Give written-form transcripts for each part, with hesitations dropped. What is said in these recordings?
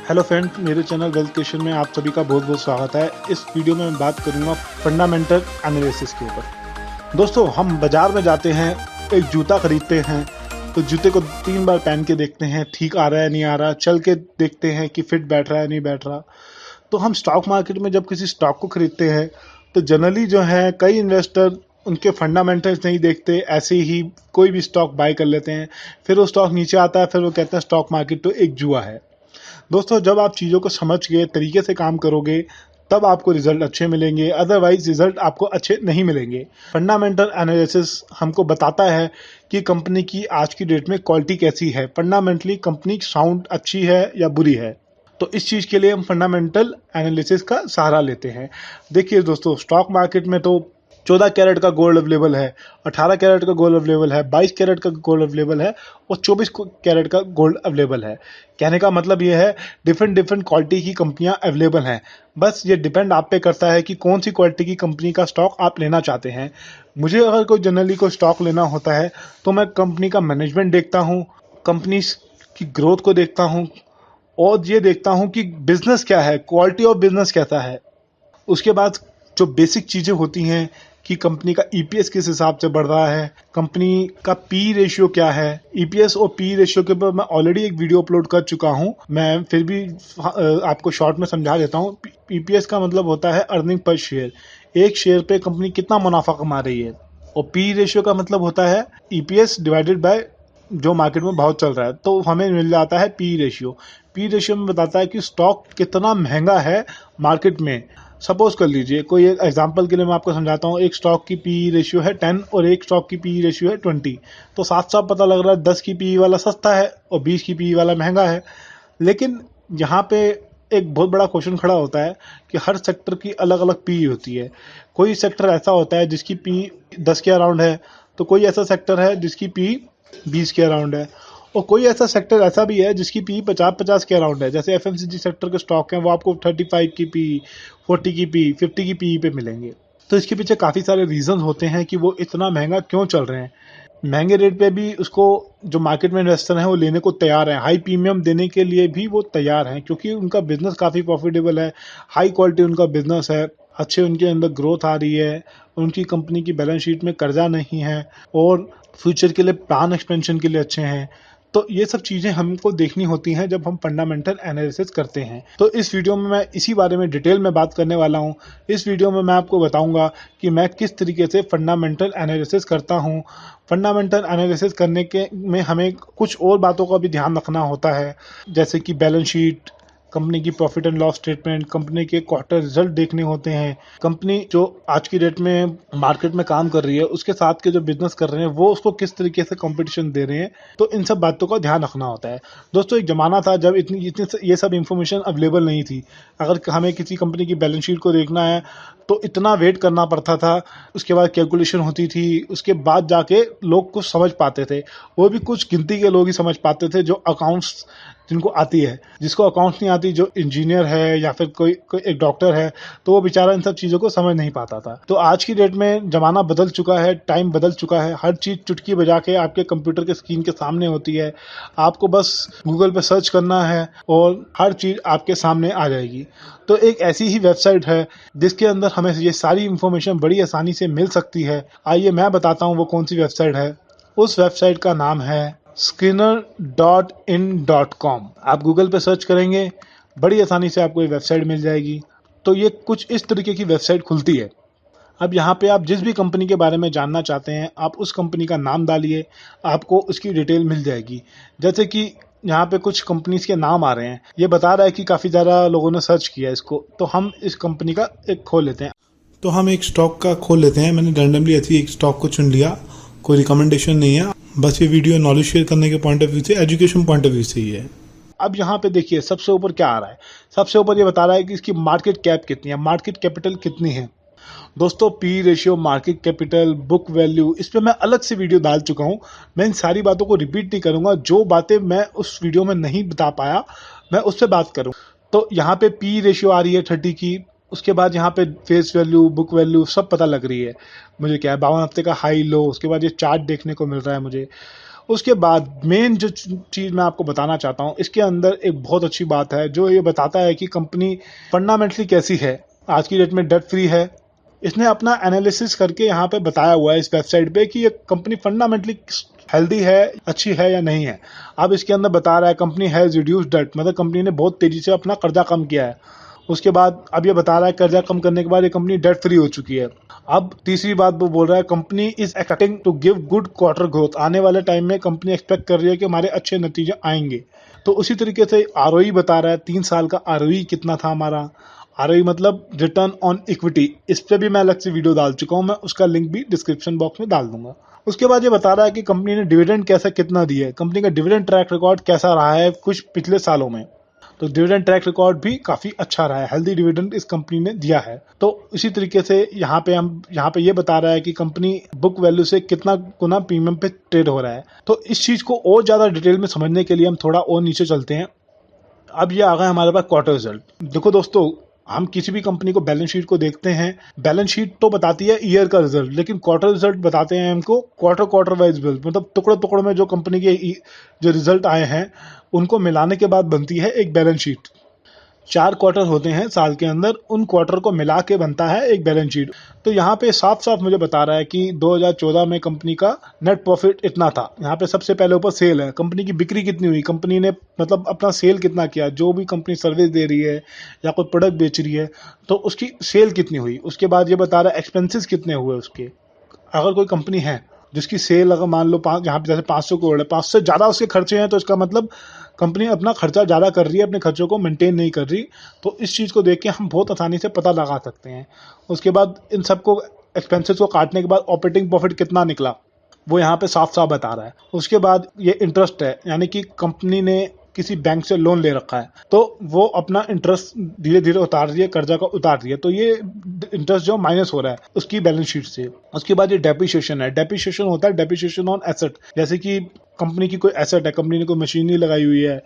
Hello friend, मेरे channel wealth creation में आप सभी का बहुत बहुत स्वागत है। इस वीडियो में मैं बात करूंगा फंडामेंटल एनालिसिस के ऊपर। दोस्तों, हम बाजार में जाते हैं, एक जूता खरीदते हैं तो जूते को 3 बार पहन के देखते हैं, ठीक आ रहा है नहीं आ रहा, चल के देखते हैं कि फिट बैठ रहा है नहीं बैठ रहा। तो हम स्टॉक मार्केट में जब किसी स्टॉक को खरीदते हैं तो जनरली जो है कई इन्वेस्टर उनके फंडामेंटल्स नहीं देखते, ऐसे ही कोई भी स्टॉक बाय कर लेते हैं। फिर वो स्टॉक नीचे आता है, फिर वो कहते हैं स्टॉक मार्केट तो एक जुआ है। दोस्तों, जब आप चीज़ों को समझ के तरीके से काम करोगे तब आपको रिजल्ट अच्छे मिलेंगे, अदरवाइज रिजल्ट आपको अच्छे नहीं मिलेंगे। फंडामेंटल एनालिसिस हमको बताता है कि कंपनी की आज की डेट में क्वालिटी कैसी है, फंडामेंटली कंपनी साउंड अच्छी है या बुरी है। तो इस चीज़ के लिए हम फंडामेंटल एनालिसिस का सहारा लेते हैं। देखिए दोस्तों, स्टॉक मार्केट में तो 14 कैरेट का गोल्ड अवेलेबल है, 18 कैरेट का गोल्ड अवेलेबल है, 22 कैरेट का गोल्ड अवेलेबल है और 24 कैरेट का गोल्ड अवेलेबल है। कहने का मतलब ये है डिफरेंट क्वालिटी की कंपनियां अवेलेबल हैं। बस ये डिपेंड आप पे करता है कि कौन सी क्वालिटी की कंपनी का स्टॉक आप लेना चाहते हैं। मुझे अगर कोई जनरली कोई स्टॉक लेना होता है तो मैं कंपनी का मैनेजमेंट देखता हूँ, कंपनी की ग्रोथ को देखता हूँ और ये देखता हूँ कि बिजनेस क्या है, क्वालिटी ऑफ बिजनेस कैसा है। उसके बाद जो बेसिक चीज़ें होती हैं कि कंपनी का ईपीएस किस हिसाब से बढ़ रहा है, कंपनी का पी रेशियो क्या है। ईपीएस और पी रेशियो के ऊपर मैं ऑलरेडी एक वीडियो अपलोड कर चुका हूं, मैं फिर भी आपको शॉर्ट में समझा देता हूं। ईपीएस का मतलब होता है अर्निंग पर शेयर, एक शेयर पे कंपनी कितना मुनाफा कमा रही है। और पी रेशियो का मतलब होता है ईपीएस डिवाइडेड बाय जो मार्केट में भाव चल रहा है, तो हमें मिल जाता है पी रेशियो। पी रेशियो में बताता है कि स्टॉक कितना महंगा है मार्केट में। सपोज कर लीजिए, कोई एक एग्जांपल के लिए मैं आपको समझाता हूँ, एक स्टॉक की पी रेशियो है 10 और एक स्टॉक की पी रेशियो है 20। तो साफ साफ पता लग रहा है 10 की पी वाला सस्ता है और 20 की पी वाला महंगा है। लेकिन यहाँ पे एक बहुत बड़ा क्वेश्चन खड़ा होता है कि हर सेक्टर की अलग अलग पी होती है। कोई सेक्टर ऐसा होता है जिसकी पी 10 के अराउंड है, तो कोई ऐसा सेक्टर है जिसकी पी 20 के अराउंड है, और कोई ऐसा सेक्टर ऐसा भी है जिसकी पी 50 के अराउंड है। जैसे एफएमसीजी सेक्टर के स्टॉक हैं, वो आपको 35 की पी, 40 की पी, 50 की पी पे मिलेंगे। तो इसके पीछे काफ़ी सारे रीजन होते हैं कि वो इतना महंगा क्यों चल रहे हैं। महंगे रेट पे भी उसको जो मार्केट में इन्वेस्टर हैं वो लेने को तैयार हैं, हाई प्रीमियम देने के लिए भी वो तैयार हैं, क्योंकि उनका बिजनेस काफ़ी प्रॉफिटेबल है, हाई क्वालिटी उनका बिजनेस है, अच्छे उनके अंदर ग्रोथ आ रही है, उनकी कंपनी की बैलेंस शीट में कर्जा नहीं है और फ्यूचर के लिए प्लान एक्सपेंशन के लिए अच्छे हैं। तो ये सब चीज़ें हमको देखनी होती हैं जब हम फंडामेंटल एनालिसिस करते हैं। तो इस वीडियो में मैं इसी बारे में डिटेल में बात करने वाला हूँ। इस वीडियो में मैं आपको बताऊंगा कि मैं किस तरीके से फंडामेंटल एनालिसिस करता हूँ। फंडामेंटल एनालिसिस करने के में हमें कुछ और बातों का भी ध्यान रखना होता है, जैसे कि बैलेंस शीट, कंपनी की profit and loss statement, company के क्वार्टर रिजल्ट देखने होते हैं, कंपनी जो आज की डेट में मार्केट में काम कर रही है उसके साथ के जो बिजनेस कर रहे हैं वो उसको किस तरीके से कंपटीशन दे रहे हैं। तो इन सब बातों का ध्यान रखना होता है। दोस्तों, एक ज़माना था जब इतनी ये सब इंफॉर्मेशन अवेलेबल नहीं थी। अगर हमें किसी कंपनी की बैलेंस शीट को देखना है तो इतना वेट करना पड़ता था, उसके बाद कैलकुलेशन होती थी, उसके बाद जाके लोग कुछ समझ पाते थे। वो भी कुछ गिनती के लोग ही समझ पाते थे, जो अकाउंट्स जिनको आती है। जिसको अकाउंट्स नहीं आती, जो इंजीनियर है या फिर कोई एक डॉक्टर है, तो वो बेचारा इन सब चीज़ों को समझ नहीं पाता था। तो आज की डेट में ज़माना बदल चुका है, टाइम बदल चुका है, हर चीज़ चुटकी बजा के आपके कंप्यूटर के स्क्रीन के सामने होती है। आपको बस गूगल पे सर्च करना है और हर चीज़ आपके सामने आ जाएगी। तो एक ऐसी ही वेबसाइट है जिसके अंदर हमें ये सारी इंफॉर्मेशन बड़ी आसानी से मिल सकती है। आइए मैं बताता हूँ वो कौन सी वेबसाइट है। उस वेबसाइट का नाम है skinner.in.com। आप गूगल पे सर्च करेंगे, बड़ी आसानी से आपको ये वेबसाइट मिल जाएगी। तो ये कुछ इस तरीके की वेबसाइट खुलती है। अब यहाँ पे आप जिस भी कंपनी के बारे में जानना चाहते हैं, आप उस कंपनी का नाम डालिए, आपको उसकी डिटेल मिल जाएगी। जैसे कि यहाँ पे कुछ कंपनीज के नाम आ रहे हैं, ये बता रहा है कि काफ़ी ज़्यादा लोगों ने सर्च किया इसको, तो हम इस कंपनी का एक खोल लेते हैं। तो हम एक स्टॉक का खोल लेते हैं। मैंने रैंडमली ऐसी एक स्टॉक को चुन लिया, कोई रिकमेंडेशन नहीं है, बस ये वीडियो नॉलेज शेयर करने के पॉइंट ऑफ व्यू से, एजुकेशन पॉइंट ऑफ व्यू से ही है। अब यहाँ पे देखिए सबसे ऊपर क्या आ रहा है। सबसे ऊपर ये बता रहा है कि इसकी मार्केट कैप कितनी है, मार्केट कैपिटल कितनी है। दोस्तों, P ratio, market capital, book value, इस पे मैं अलग से वीडियो डाल चुका हूँ। मैं इन सारी बातों को रिपीट नहीं करूँगा, जो बातें मैं उस वीडियो में नहीं बता पाया मैं उस पर बात करूँ। तो यहाँ पे पी रेशियो आ रही है 30 की, उसके बाद यहाँ पे फेस वैल्यू, बुक वैल्यू सब पता लग रही है मुझे। क्या है 52 हफ्ते का हाई लो, उसके बाद ये चार्ट देखने को मिल रहा है मुझे। उसके बाद मेन जो चीज़ मैं आपको बताना चाहता हूँ, इसके अंदर एक बहुत अच्छी बात है जो ये बताता है कि कंपनी फंडामेंटली कैसी है, आज की डेट में डेट फ्री है। इसने अपना एनालिसिस करके यहाँ पे बताया हुआ है इस वेबसाइट पे कि ये कंपनी फंडामेंटली हेल्दी है, अच्छी है या नहीं है। अब इसके अंदर बता रहा है कंपनी हैज रिड्यूस्ड डेट, मतलब कंपनी ने बहुत तेजी से अपना कर्जा कम किया है। उसके बाद अब ये बता रहा है कर्जा कम करने के बाद ये कंपनी डेट फ्री हो चुकी है। अब तीसरी बात वो बोल रहा है company is expecting to give good quarter growth, आने वाले टाइम में कंपनी एक्सपेक्ट कर रही है कि हमारे अच्छे नतीजे आएंगे। तो उसी तरीके से आरओई बता रहा है, 3 साल का आरओई कितना था हमारा, आरओई मतलब रिटर्न ऑन इक्विटी। इस पे भी मैं अलग से वीडियो डाल चुका हूँ, मैं उसका लिंक भी डिस्क्रिप्शन बॉक्स में डाल दूंगा। उसके बाद ये बता रहा है कि कंपनी ने डिविडेंड कैसा कितना दिया है, कंपनी का डिविडेंड ट्रैक रिकॉर्ड कैसा रहा है कुछ पिछले सालों में। तो डिविडेंड ट्रैक रिकॉर्ड भी काफी अच्छा रहा है, हेल्दी डिविडेंड इस कंपनी ने दिया है। तो इसी तरीके से यहाँ पे ये बता रहा है कि कंपनी बुक वैल्यू से कितना गुना प्रीमियम पे ट्रेड हो रहा है। तो इस चीज को और ज्यादा डिटेल में समझने के लिए हम थोड़ा और नीचे चलते हैं। अब ये आ गया हमारे पास क्वार्टर रिजल्ट। देखो दोस्तों, हम किसी भी कंपनी को बैलेंस शीट को देखते हैं, बैलेंस शीट तो बताती है ईयर का रिजल्ट, लेकिन क्वार्टर रिजल्ट बताते हैं हमको क्वार्टर वाइज रिजल्ट, मतलब टुकड़े टुकड़े में जो कंपनी के जो रिजल्ट आए हैं उनको मिलाने के बाद बनती है एक बैलेंस शीट। 4 क्वार्टर होते हैं साल के अंदर, उन क्वार्टर को मिला के बनता है एक बैलेंस शीट। तो यहाँ पे साफ साफ मुझे बता रहा है कि 2014 में कंपनी का नेट प्रॉफिट इतना था। यहाँ पे सबसे पहले ऊपर सेल है, कंपनी की बिक्री कितनी हुई, कंपनी ने मतलब अपना सेल कितना किया, जो भी कंपनी सर्विस दे रही है या कोई प्रोडक्ट बेच रही है तो उसकी सेल कितनी हुई। उसके बाद ये बता रहा है एक्सपेंसिस कितने हुए उसके। अगर कोई कंपनी है जिसकी सेल अगर मान लो यहाँ पे जैसे 500 करोड़ है, 500 से ज़्यादा उसके खर्चे हैं, तो इसका मतलब कंपनी अपना खर्चा ज़्यादा कर रही है, अपने खर्चों को मेंटेन नहीं कर रही। तो इस चीज़ को देख के हम बहुत आसानी से पता लगा सकते हैं। उसके बाद इन सबको एक्सपेंसेस को काटने के बाद ऑपरेटिंग प्रॉफिट कितना निकला वो यहाँ पे साफ साफ बता रहा है। उसके बाद ये इंटरेस्ट है, यानी कि कंपनी ने किसी बैंक से लोन ले रखा है तो वो अपना इंटरेस्ट धीरे धीरे उतार रही है, कर्जा का उतार रही है, तो ये इंटरेस्ट जो माइनस हो रहा है उसकी बैलेंस शीट से। उसके बाद ये डेप्रिसिएशन है, डेप्रिसिएशन होता है डेप्रिसिएशन ऑन एसेट, जैसे कि कंपनी की कोई एसेट है, कंपनी ने कोई मशीनरी लगाई हुई है,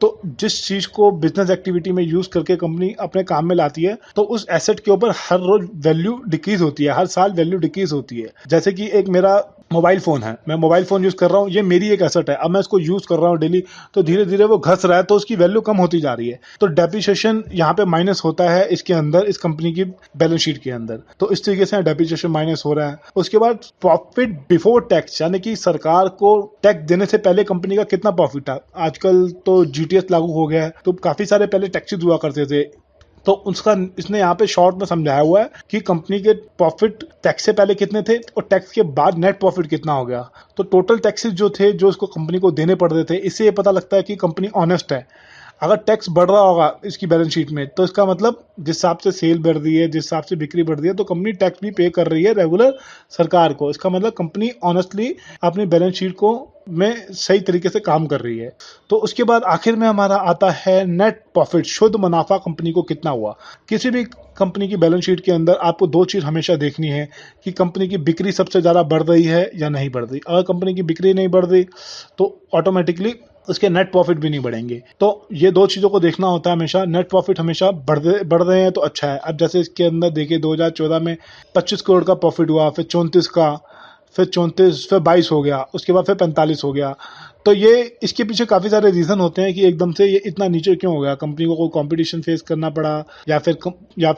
तो जिस चीज को बिजनेस एक्टिविटी में यूज करके कंपनी अपने काम में लाती है तो उस एसेट के ऊपर हर रोज वैल्यू डिक्रीज होती है, हर साल वैल्यू डिक्रीज होती है। जैसे कि एक मेरा मोबाइल फोन है, मैं मोबाइल फोन यूज कर रहा हूँ, ये मेरी एक एसेट है, अब मैं इसको यूज कर रहा हूँ डेली, तो धीरे धीरे वो घस रहा है तो उसकी वैल्यू कम होती जा रही है। तो डेप्रिसिएशन यहाँ पे माइनस होता है इसके अंदर, इस कंपनी की बैलेंस शीट के अंदर। तो इस तरीके से डेप्रिसिएशन माइनस हो रहा है। उसके बाद प्रॉफिट बिफोर टैक्स, यानी कि सरकार को टैक्स देने से पहले कंपनी का कितना प्रॉफिट था। आजकल तो जीटीएस लागू हो गया है, तो काफी सारे पहले टैक्सेस हुआ करते थे, तो उसका इसने यहाँ पे शॉर्ट में समझाया हुआ है कि कंपनी के प्रॉफिट टैक्स से पहले कितने थे और टैक्स के बाद नेट प्रॉफिट कितना हो गया। तो टोटल टैक्सेस जो थे जो इसको कंपनी को देने पड़ रहे थे, इससे ये पता लगता है कि कंपनी ऑनेस्ट है। अगर टैक्स बढ़ रहा होगा इसकी बैलेंस शीट में तो इसका मतलब जिस हिसाब से सेल बढ़ रही है, जिस हिसाब से बिक्री बढ़ रही है, तो कंपनी टैक्स भी पे कर रही है रेगुलर सरकार को। इसका मतलब कंपनी ऑनेस्टली अपनी बैलेंस शीट को में सही तरीके से काम कर रही है। तो उसके बाद आखिर में हमारा आता है नेट प्रॉफिट, शुद्ध मुनाफा कंपनी को कितना हुआ। किसी भी कंपनी की बैलेंस शीट के अंदर आपको 2 चीज हमेशा देखनी है कि कंपनी की बिक्री सबसे ज्यादा बढ़ रही है या नहीं बढ़ रही। अगर कंपनी की बिक्री नहीं बढ़ रही तो ऑटोमेटिकली उसके नेट प्रॉफिट भी नहीं बढ़ेंगे। तो ये 2 चीजों को देखना होता है हमेशा। नेट प्रॉफिट हमेशा बढ़ रहे हैं तो अच्छा है। अब जैसे इसके अंदर देखिए 2014 में 25 करोड़ का प्रॉफिट हुआ, फिर 34 का, फिर 34, फिर 22 हो गया, उसके बाद फिर 45 हो गया। तो ये इसके पीछे काफी सारे रीजन होते हैं कि एकदम से ये इतना नीचे क्यों हो गया। कंपनी को कोई कंपटीशन फेस करना पड़ा या फिर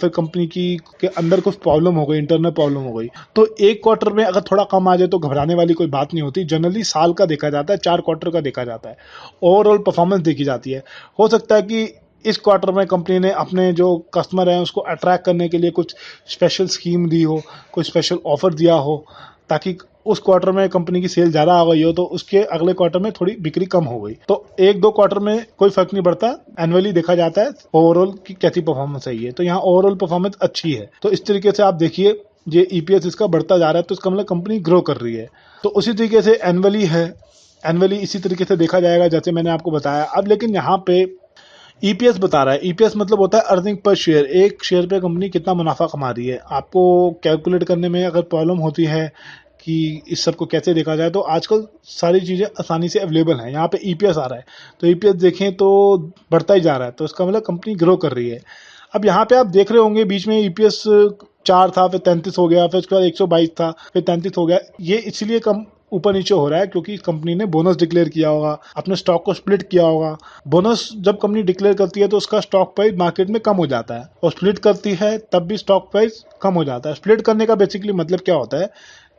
कंपनी की के अंदर कुछ प्रॉब्लम हो गई, इंटरनल प्रॉब्लम हो गई। तो एक क्वार्टर में अगर थोड़ा कम आ जाए तो घबराने वाली कोई बात नहीं होती। जनरली साल का देखा जाता है, 4 क्वार्टर का देखा जाता है, ओवरऑल परफॉर्मेंस देखी जाती है। हो सकता है कि इस क्वार्टर में कंपनी ने अपने जो कस्टमर हैं उसको अट्रैक्ट करने के लिए कुछ स्पेशल स्कीम दी हो, कोई स्पेशल ऑफर दिया हो, ताकि उस क्वार्टर में कंपनी की सेल ज्यादा आ गई हो तो उसके अगले क्वार्टर में थोड़ी बिक्री कम हो गई। तो 1-2 क्वार्टर में कोई फर्क नहीं पड़ता, एनुअली देखा जाता है ओवरऑल की कैसी परफॉर्मेंस है ये। तो यहाँ ओवरऑल परफॉर्मेंस अच्छी है। तो इस तरीके से आप देखिए ये ईपीएस इसका बढ़ता जा रहा है, तो इसका मतलब कंपनी ग्रो कर रही है। तो उसी तरीके से एनुअली है, एनुअली इसी तरीके से देखा जाएगा जैसे मैंने आपको बताया। अब लेकिन यहाँ पे ईपीएस बता रहा है, ईपीएस मतलब होता है अर्निंग पर शेयर, एक शेयर पे कंपनी कितना मुनाफा कमा रही है। आपको कैलकुलेट करने में अगर प्रॉब्लम होती है कि इस सब को कैसे देखा जाए, तो आजकल सारी चीज़ें आसानी से अवेलेबल हैं। यहाँ पे ईपीएस आ रहा है तो ईपीएस देखें तो बढ़ता ही जा रहा है, तो इसका मतलब कंपनी ग्रो कर रही है। अब यहाँ पे आप देख रहे होंगे बीच में ईपीएस 4 था, फिर 33 हो गया, फिर उसके बाद 122 था, फिर 33 हो गया। ये इसलिए कम ऊपर नीचे हो रहा है क्योंकि कंपनी ने बोनस डिक्लेयर किया होगा, अपने स्टॉक को स्प्लिट किया होगा। बोनस जब कंपनी डिक्लेयर करती है तो उसका स्टॉक प्राइस मार्केट में कम हो जाता है, और स्प्लिट करती है तब भी स्टॉक प्राइस कम हो जाता है। स्प्लिट करने का बेसिकली मतलब क्या होता है,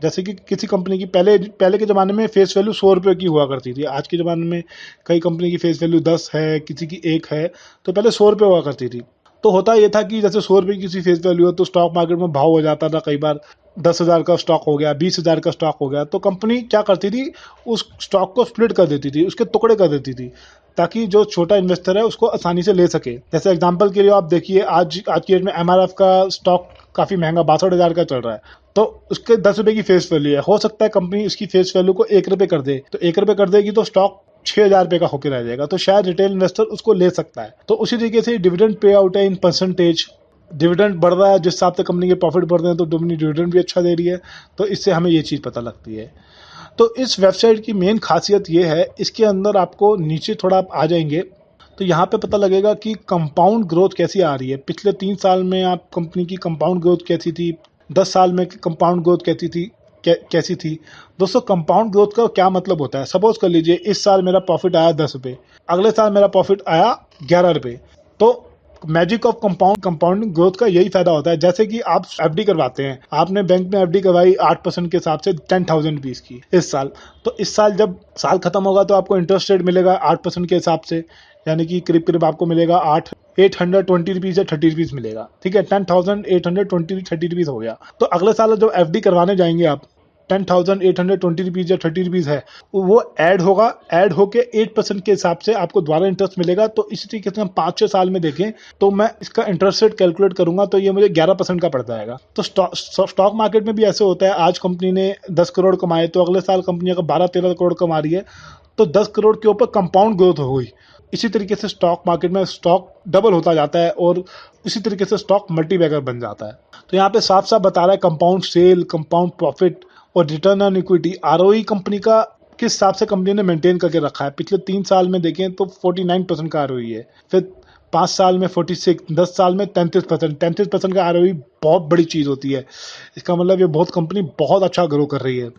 जैसे कि किसी कंपनी की पहले के ज़माने में फेस वैल्यू 100 रुपये की हुआ करती थी। आज के ज़माने में कई कंपनी की फेस वैल्यू 10 है, किसी की 1 है, तो पहले 100 रुपये हुआ करती थी। तो होता ये था कि जैसे 100 रुपये की किसी फेस वैल्यू है तो स्टॉक मार्केट में भाव हो जाता था, कई बार 10,000 का स्टॉक हो गया, 20,000 का स्टॉक हो गया, तो कंपनी क्या करती थी, उस स्टॉक को स्प्लिट कर देती थी, उसके टुकड़े कर देती थी, ताकि जो छोटा इन्वेस्टर है उसको आसानी से ले सके। जैसे एग्जांपल के लिए आप देखिए, आज की डेट में MRF का स्टॉक काफ़ी महंगा 62,000 का चल रहा है, तो उसके 10 रुपये की फेस वैल्यू है। हो सकता है कंपनी इसकी फेस वैल्यू को 1 रुपये कर दे, तो 1 रुपये कर देगी तो स्टॉक 6,000 रुपये का होकर रह जाएगा, तो शायद रिटेल इन्वेस्टर उसको ले सकता है। तो उसी तरीके से डिविडेंड पे आउट है इन परसेंटेज, डिविडेंड बढ़ रहा है जिस हिसाब से कंपनी के प्रॉफिट बढ़ रहे हैं तो कंपनी डिविडेंड भी अच्छा दे रही है, तो इससे हमें ये चीज़ पता लगती है। तो इस वेबसाइट की मेन खासियत ये है, इसके अंदर आपको नीचे थोड़ा आप आ जाएंगे तो यहाँ पे पता लगेगा कि कंपाउंड ग्रोथ कैसी आ रही है। पिछले 3 साल में आप कंपनी की कंपाउंड ग्रोथ कैसी थी, 10 साल में कंपाउंड ग्रोथ कैसी थी। दोस्तों, कंपाउंड ग्रोथ का क्या मतलब होता है, सपोज कर लीजिए इस साल मेरा प्रॉफिट आया 10 रुपये, अगले साल मेरा प्रॉफिट आया 11 रुपये, तो मैजिक ऑफ कंपाउंडिंग ग्रोथ का यही फायदा होता है। जैसे कि आप FD करवाते हैं, आपने बैंक में FD करवाई 8% के हिसाब से 10,000 रुपीज़ की इस साल, तो इस साल जब साल खत्म होगा तो आपको इंटरेस्ट रेट मिलेगा 8% के हिसाब से, यानी कि करीब करीब आपको मिलेगा 820 रुपीज़ या 30 रुपीज़ मिलेगा। ठीक है, 10,820 30 रुपीज़ हो गया। तो अगले साल जब FD करवाने जाएंगे आप, 10,820 रुपीज़ या 30 रुपीज़ है, वो ऐड होगा, ऐड होके 8% के हिसाब से आपको दोबारा इंटरेस्ट मिलेगा। तो इसी तरीके से हम 5-6 साल में देखें तो मैं इसका इंटरेस्ट रेट कैलकुलेट करूंगा तो ये मुझे 11% का पड़ जाएगा। तो स्टॉक मार्केट में भी ऐसे होता है, आज कंपनी ने 10 करोड़ कमाए तो अगले साल कंपनी अगर 12-13 करोड़ कमा रही है तो 10 करोड़ के ऊपर कंपाउंड ग्रोथ हो गई। इसी तरीके से स्टॉक मार्केट में स्टॉक डबल होता जाता है और इसी तरीके से स्टॉक मल्टीबैगर बन जाता है। तो यहाँ पे साफ साफ बता रहा है कंपाउंड सेल, कंपाउंड प्रॉफिट और return on equity, ROE company का किस हिसाब से कंपनी ने मेंटेन करके रखा है। पिछले 3 साल में देखें तो 49% का ROE है, फिर 5 साल में 46, 10 साल में 33% का ROE बहुत बड़ी चीज़ होती है। इसका मतलब ये कंपनी बहुत अच्छा ग्रो कर रही है।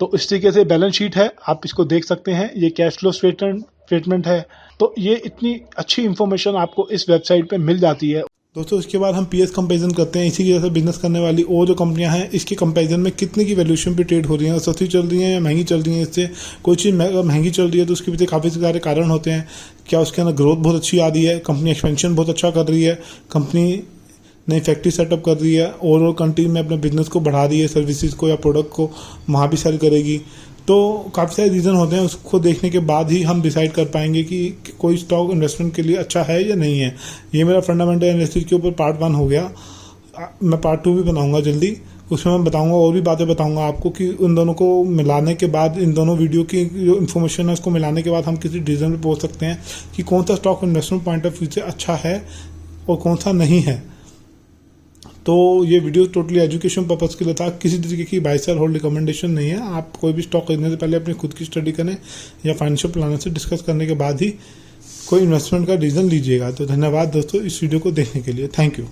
तो इस तरीके से बैलेंस शीट है, आप इसको देख सकते हैं, ये कैश फ्लो स्टेटमेंट है। तो ये इतनी अच्छी इंफॉर्मेशन आपको इस वेबसाइट पे मिल जाती है। दोस्तों, इसके बाद हम PS कंपैरिजन करते हैं, इसी की वजह से बिजनेस करने वाली और जो कंपनियां हैं इसके कंपैरिजन में कितने की वैल्यूएशन पे ट्रेड हो रही हैं, सस्ती चल रही हैं या महंगी चल रही हैं। इससे कोई चीज़ महंगी चल रही है तो उसके पीछे काफ़ी सारे कारण होते हैं। क्या उसके अंदर ग्रोथ बहुत अच्छी आ रही है, कंपनी एक्सपेंशन बहुत अच्छा कर रही है, कंपनी नई फैक्ट्री सेटअप कर रही है और कंट्री में अपने बिजनेस को बढ़ा रही है, सर्विसेज को या प्रोडक्ट को वहाँ भी सेल करेगी। तो काफ़ी सारे रीज़न होते हैं, उसको देखने के बाद ही हम डिसाइड कर पाएंगे कि कोई स्टॉक इन्वेस्टमेंट के लिए अच्छा है या नहीं है। ये मेरा फंडामेंटल एनालिसिस के ऊपर पार्ट 1 हो गया। मैं पार्ट 2 भी बनाऊंगा जल्दी, उसमें मैं बताऊंगा और भी बातें बताऊंगा आपको कि उन दोनों को मिलाने के बाद, इन दोनों वीडियो की जो इन्फॉर्मेशन है उसको मिलाने के बाद हम किसी डिसीजन पर पहुँच सकते हैं कि कौन सा stock investment point of view से अच्छा है और कौन सा नहीं है। तो ये वीडियो टोटली एजुकेशन पर्पज़ के लिए था, किसी तरीके की बाय सेल होल्ड रिकमेंडेशन नहीं है। आप कोई भी स्टॉक खरीदने से पहले अपनी खुद की स्टडी करें या फाइनेंशियल प्लानर से डिस्कस करने के बाद ही कोई इन्वेस्टमेंट का डिसीजन लीजिएगा। तो धन्यवाद दोस्तों इस वीडियो को देखने के लिए, थैंक यू।